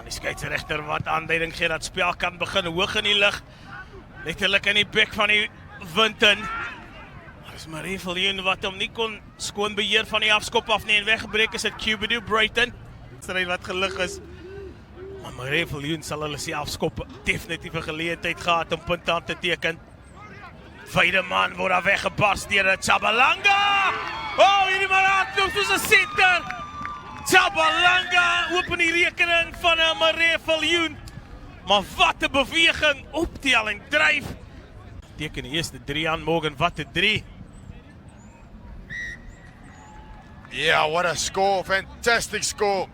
die skeieregter wat aanduiding gee dat spel kan begin hoog in die lug. Letterlik in die bek van die wind in. Maar is Marie Viljoen wat hom nie kon skoon beheer van die afskop af nie en weggebreek is dit Cubedo Brighton. Stryd wat gelig is. Maar Marie Viljoen sal hulle se afskop definitief 'n geleentheid gehad om punte aan te teken. Weideman word daar weggepas deur Tshabalanga. Oh, hierdie man hardloop soos 'n senter. Tshabalanga open die rekening van Marie Viljoen. Maar wat 'n beweging, optelling, dryf. Teken die eerste 3 aan Morgan, wat 'n 3. Yeah, what a score, fantastic score.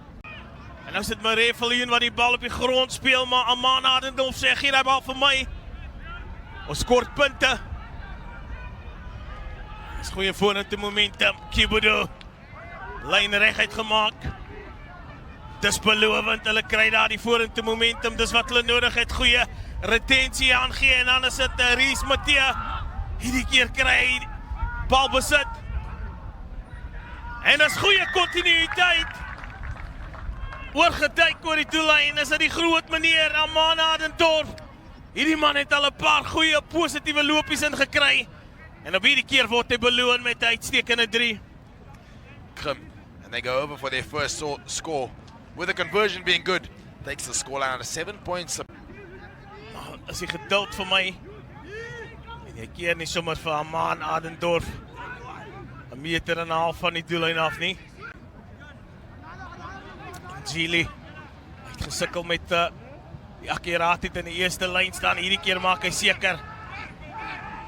En nou sit Marie Viljoen wat die bal op die grond speel, maar Amanda Adendorf sê, gee die bal vir my. Ons skort punte. Dis goeie vorentoe momentum, Cubedo. Lyn reguit gemaak. Dis belovend, hulle kry daar die vorentoe momentum, dis wat hulle nodig het, goeie retensie aangee, en dan is dit Ries Matthee. Hierdie keer kry hy bal besit. En dis goeie kontinuïteit. Oorgeduik oor die doellyn, is dit die groot meneer Amanda Adendorf. Hierdie man het al 'n paar goeie positiewe lopies ingekry. En op hierdie keer word hy beloon met 'n uitstekende 3. And they go over for their first score. With the conversion being good, takes the scoreline out of 7 points. Is die geduld vir my. En jy keer nie sommer vir Amanda Adendorf 'n meter en 'n half van die doellyn af nie. Gili het gesukkel met die akkuraatheid in die eerste lyn staan. Hierdie keer maak hy seker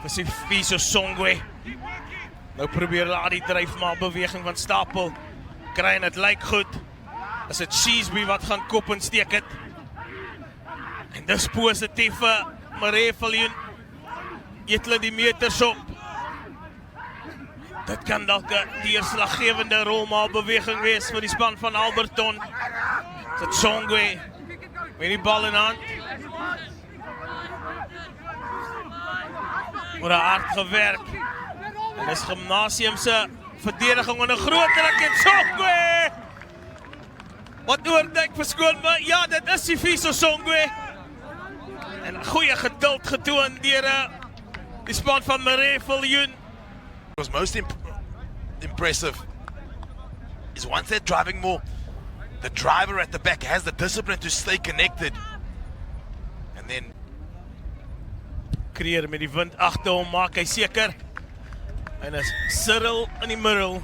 vir sy Fiso Songwe. Nou probeer hulle aan die dryf maar beweging van Stapel kry en dit lyk goed. Is dit Sheesby wat gaan kop en steek het. En dis positief vir Marie Viljoen. Eet hulle die meters op. Dit kan dalk 'n deurslaggewende rolmaalbeweging wees vir die span van Alberton. Dit Songwe met die bal in hand. Word hard gewerk. En dis Gimnasium se verdediging onder 'n groot druk en Songwe. Wat oordink verskoon my? Ja, dit is die Fiso Songwe. En goeie geduld getoon deur die span van Marie Viljoen. Was most impressive is once they're driving more, the driver at the back has the discipline to stay connected. And then Creer met die wind agter hom maak hy seker. En is Cyril in die middel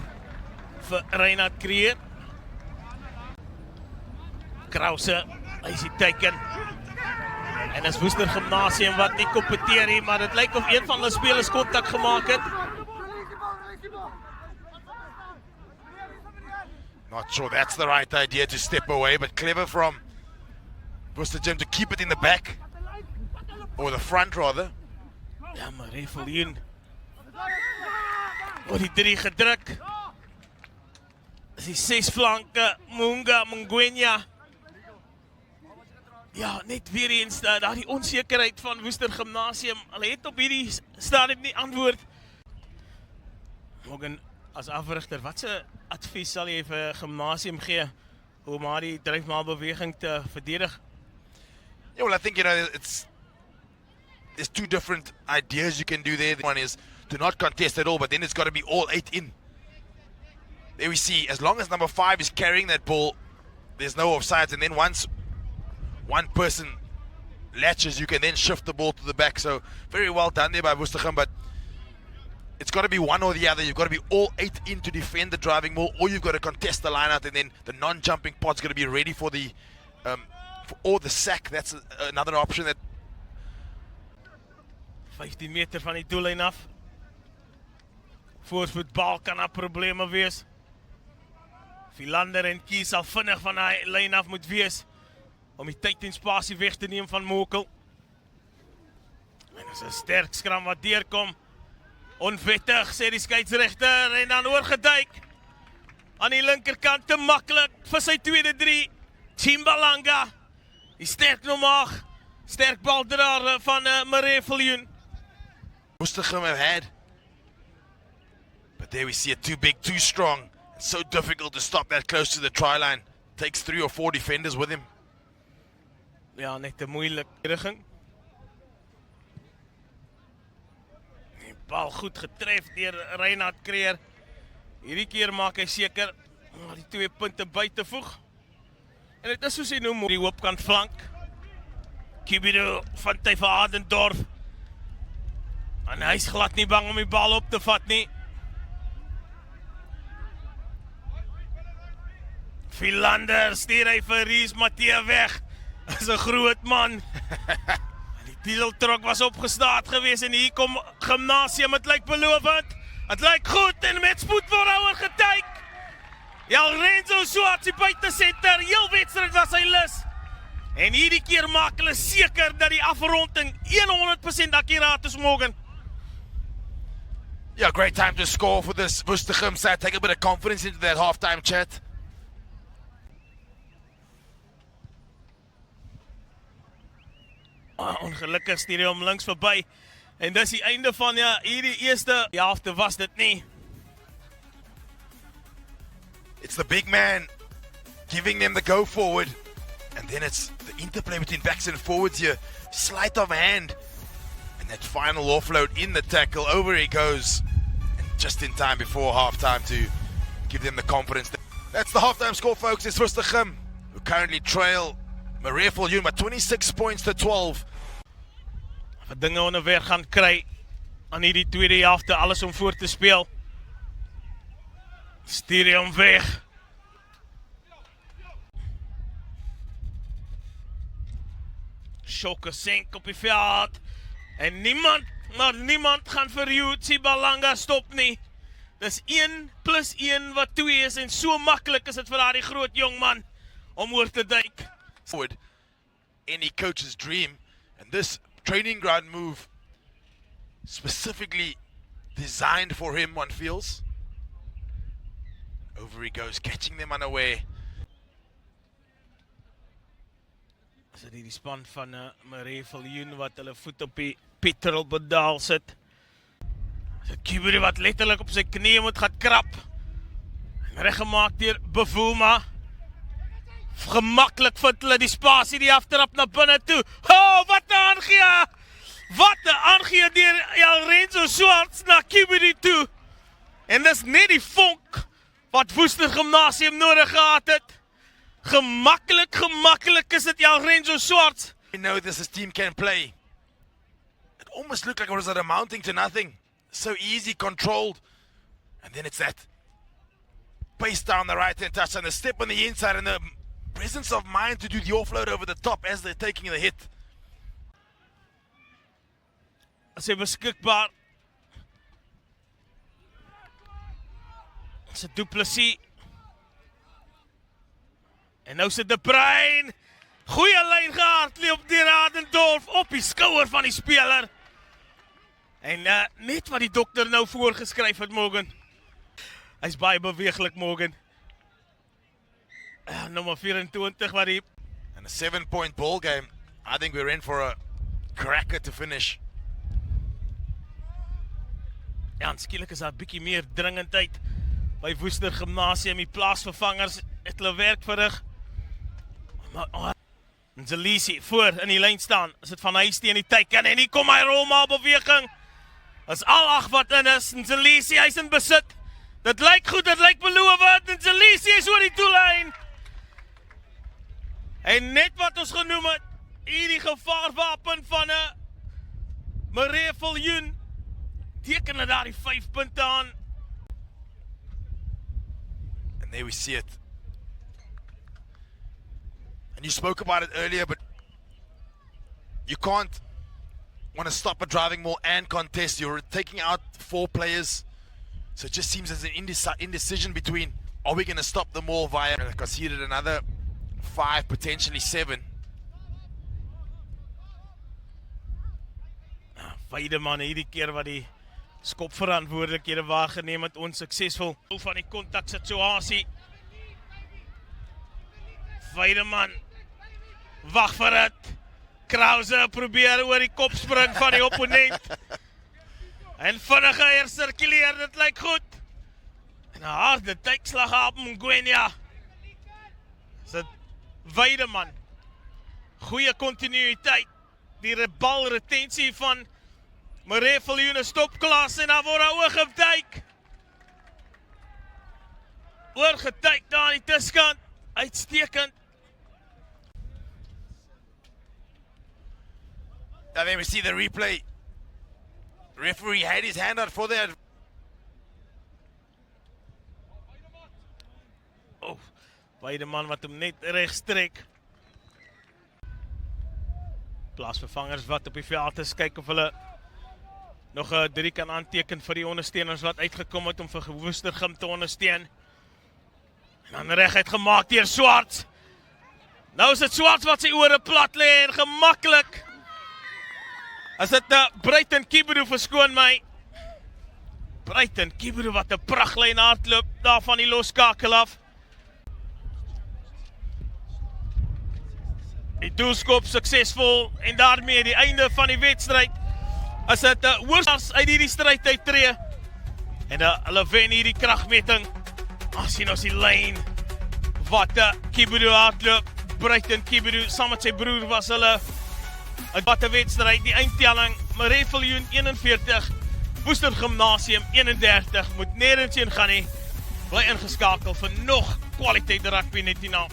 vir Reinhard Creer. Krause, hy is die teiken. En is Woester Gimnasium wat nie kompeteer nie, maar dit lyk of een van hulle spelers kontak gemaak het. not sure that's the right idea to step away, but clever from Worcester Gym to keep it in the back, or the front rather. Ja, Marie Viljoen word die 3 gedruk. Is die 6 flanke, Munga, Mngwenya. Ja, net weer eens daar die onsekerheid van Woester Gimnasium. Hulle het op hierdie stadium nie antwoord. Morgan, as afrigter, wat se advies sal jy vir Gimnasium gee om maar die dryfmaalbeweging te verdedig? Yeah, well, I think, there's 2 different ideas you can do there. One is to not contest at all, but then it's got to be all 8 in. There we see, as long as number 5 is carrying that ball, there's no offsides, and then once one person latches, you can then shift the ball to the back. So very well done there by Woestergem, but it's got to be one or the other. You've got to be all 8 in to defend the driving ball, or you've got to contest the line out, and then the non-jumping pod's got to be ready for the or the sack. That's another option. That 15 meter van die doellyn af. Voorspoedbal kan 'n probleme wees. Philander en Kies sal vinnig van die lyn af moet wees om die tyd en spasie weg te neem van Mokel. En dis 'n sterk skram wat deurkom. Onwettig, sê die skeieregter, en dan oorgeduik aan die linkerkant, te maklik vir sy tweede 3. Tshabalanga, die sterk nomag, sterk baldraer van Marie Viljoen. Woestergem have had. But there we see it, too big, too strong. It's so difficult to stop that close to the try line. Takes 3 or 4 defenders with him. Ja, net 'n moeilike verdediging. Die bal goed getref deur Reinhard Creer. Hierdie keer maak hy seker die 2 punte by te voeg. En dit is soos hy noem, die hoopkant flank. Kibido van Ty van Adendorf. En hy is glad nie bang om die bal op te vat nie. Philander stuur hy vir Ries Matthee weg. Is 'n groot man. Die titeltrok was opgestaat geweest en hier kom Gimnasium. Het lyk belovend. Het lyk goed en met spoed word oor getyk. Ja, Renzo Swarts die buitesenter. Heel wedstryd was hy lus. En hierdie keer maak hulle seker dat die afronding 100% akkuraat is, Morgan. Yeah, great time to score for this Woestergem side. Take a bit of confidence into that halftime chat. Ongelukkig stuur hy hom links verby. En dis die einde van hierdie eerste helfte was dit nie. It's the big man giving them the go forward. And then it's the interplay between backs and forwards here. Sleight of hand. And that final offload in the tackle. Over he goes. And just in time before halftime to give them the confidence. That's the halftime score, folks. It's Woestergem, who currently trail Maria Viljoen by 26 points to 12. Wat dinge onderweg gaan kry aan hierdie tweede helfte, alles om voor te speel. Stuur hy hom weg. Shoka Senk op die veld. En niemand gaan vir Yutsi Balanga stop nie. Dis 1 + 1 wat 2 is en so maklik is dit vir daardie groot jong man om oor te duik. Forward, any coach's dream, and this training ground move specifically designed for him, one feels. Over he goes, catching them unaware. Is dit die span van Marie Viljoen wat hulle voet op die petrolpedaal sit. Is dit Kibido wat letterlik op sy knieë moet gaan krap. En reggemaak deur Bavuma. Gemaklik vind hulle die spasie, die aftrap na binne toe. Oh, wat 'n aangee! Wat 'n aangee deur Renzo Swarts na Kibido toe. En dis net die vonk wat Woester Gimnasium nodig gehad het. Gemaklik is dit Renzo Swarts. You know this team can play. It almost looked like it was amounting to nothing. So easy, controlled. And then it's that pace down the right-hand touch and the step on the inside and the presence of mind to do the offload over the top as they're taking the hit. As hy beskikbaar. As 'n Du Plessis. En nou sit De Bruin. Goeie lyn gehardloop deur Adendorf op die skouer van die speler. En net wat die dokter nou voorgeskryf het, Morgan. Hy's baie beweeglik, Morgan. Nommer 24 wat die... And a 7-point ball game. I think we're in for a cracker to finish. Ja, en skielik is daar 'n bietjie meer dringendheid by Woester Gimnasium. Die plaasvervangers het hulle werk verrig. Maar Nzelisi voor in die lyn staan. Is dit van Huis teen die teiken en hier kom hy rolmaal beweging. Is al 8 wat in is. Nzelisi, hy's in besit. Dit lyk goed, dit lyk belovend. Nzelisi is oor die doellyn. En net wat ons genoem het, hierdie gevaarwapen van 'n Marie Viljoen teken hulle daar die 5 punte aan. And there we see it. And you spoke about it earlier, but you can't want to stop a driving maul and contest. You're taking out 4 players. So it just seems as an indecision between, are we going to stop the maul via, conceded another 5, potentially 7. Weideman hierdie keer wat die skopverantwoordelikhede waargeneem het, onsuksesvol van die kontaksituasie. Weideman wag vir dit. Krause probeer oor die kop spring van die opponent. En vinnige hersirkuleer, dit lyk goed. En 'n harde tykslag op Mngwenya. Is dit Weideman Goeie continuïteit. Die balretensie van Maree Viljoen is topklas en dan word daar oorgetyk. Oorgetyk daar aan die tuskant. Uitstekend. Now there we see the replay. Referee had his hand out for that. Oh, Weideman wat hom net regs trek. Plaasvervangers wat op die veld is, kyk of hulle nog 'n 3 kan aanteken vir die ondersteuners wat uitgekom het om vir Woestergem te ondersteun. En dan reguit gemaak deur Swarts. Nou is dit Swarts wat sy ore plat lê en gemaklik. As dit Bruiten Kibero verskoon my. Bruiten Kibero wat 'n pragtlyn hardloop daar van die loskakel af. Die doelskop suksesvol en daarmee die einde van die wedstryd. As dit hoogstens uit hierdie stryd uittree en hulle wen hierdie kragmeting. As sien ons die lyn wat Kibero hardloop. Bruiten Kibero saam met sy broer was hulle 'n baie wedstryd. Die eindtelling Maree Viljoen 41, Woester Gimnasium 31. Moet nêrens heen gaan nie. Bly ingeskakel vir nog kwaliteit rugby net hierna.